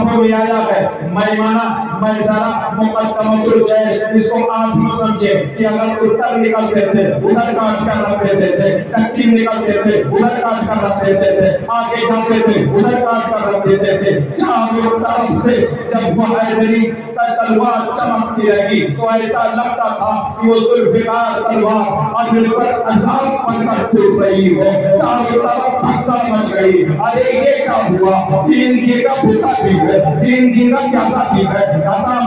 آنکھوں میں آیا ہے میسرہ مقدمۃ الجیش، اس کو آپ نہ سمجھے کہ اگر اتر نکلتے تھے ادھر کاٹ کر رکھ دیتے تھے، دکن نکلتے تھے ادھر کاٹ کر رکھ دیتے تھے، آگے جاتے تھے ادھر کاٹ کر رکھ دیتے تھے، چاروں طرف سے جب وہ حیدری کا تلوار چمکتی رہی تو ایسا لگتا تھا کہ وہ ذوالفقار تلوار اجل پر عذاب بن کر ٹوٹ رہی ہو، چاروں طرف بھگدڑ مچ گئی۔ ارے یہ کیا ہوا؟ تین دن کا بھوکا بھی ہے، تین دن کا پیاسا بھی ہے،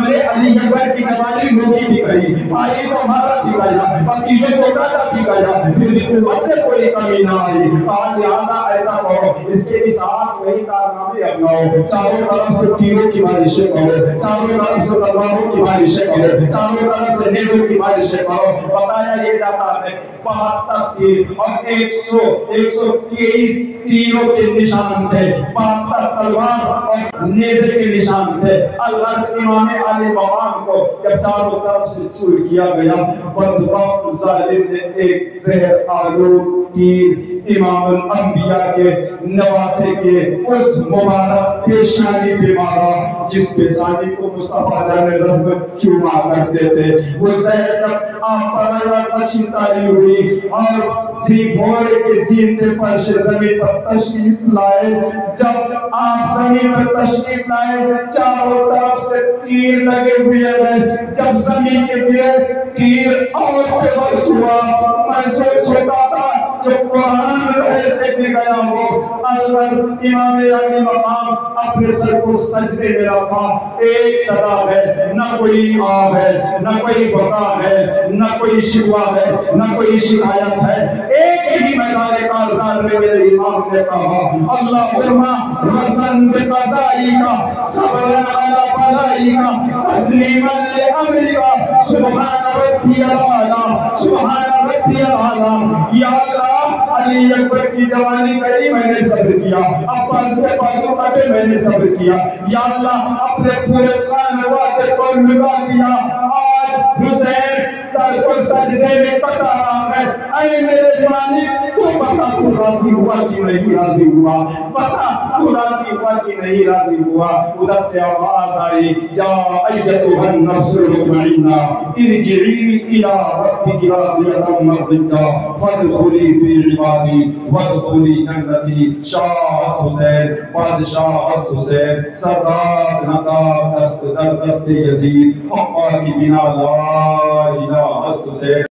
میرے علی اکبر کی جوانی لوٹی بھی گئی، بھائی کو مارا بھی گیا، بتیجے کو کاٹا بھی گیا، پھر بھی قوت میں کوئی کمی نہ آئی۔ لہٰذا ایسا کرو، اس کے ساتھ وہی کارنامے اپناؤ، چاروں طرف سے تیروں کی بارشیں کرو، چاروں طرف سے تلواروں کی بارشیں کرو، چاروں طرف سے نیزوں کی بارشیں کرو۔ بتایا یہ جاتا ہے 72 تیر اور 123 تیروں کے نشان تھے، 72 تلوار اور نیزے کے نشان تھے۔ اللہ امام علی مقام کو جب چاروں طرف سے چور کیا گیا، بدبخت ظالم نے ایک زہر آلود تیر امام الانبیاء کے نواسے کے اس مبارک پیشانی پہ مارا جس پیشانی کو مصطفیٰ جان رحمت چوما کرتے تھے۔ وہ زہر جب آپ پر تشریف ہوئی اور گھوڑے کے سین سے فرش زمین پر تشریف لائے، جب آپ زمین پر تشریف لائے چاروں طرف سے تیر لگے ہوئے ہیں، جب زمین کے گرے تیر اور پہ برس ہوا، میں سوچ ہوتا تھا جو قرآن رہے سے بھی گیا ہو۔ اللہ امام علی مقام اپنے سر کو سجدے میں رکھا، ایک صدا ہے، نہ کوئی آب ہے، نہ کوئی بقا ہے، نہ کوئی شکوہ ہے، نہ کوئی شکایت ہے، ایک ہی میدان کارزار میں میرے امام نے کہا اللہم رضن بقضائی کا صبرا علی بلائی کا تسلیما لامری کا سبحان ربی الاعلی سبحان ربی الاعلی۔ یا اللہ علی اکبر کی جوانی کری میں نے صبر کیا، عباس کے بازو کٹے میں نے صبر کیا، یا اللہ اپنے پورے خانواتے کو لگا دیا، آج حسین سر کو سجدے میں کٹا رہا ہے، اے میرے جوانی تو بتا تو راضی ہوا کہ نہیں راضی ہوا، بتا تو راضی ہوا کہ نہیں راضی ہوا۔ ادھر سے آواز آئی یا ایتھا النفس المطمئنہ ارجعی الی ربک راضیۃ مرضیہ فادخلی فی عبادی وادخلی جنتی۔ شاہ حسین بادشاہ ہست حسین سردار ندا دست در دست یزید حقا کی بنا لا الہ ہست حسین۔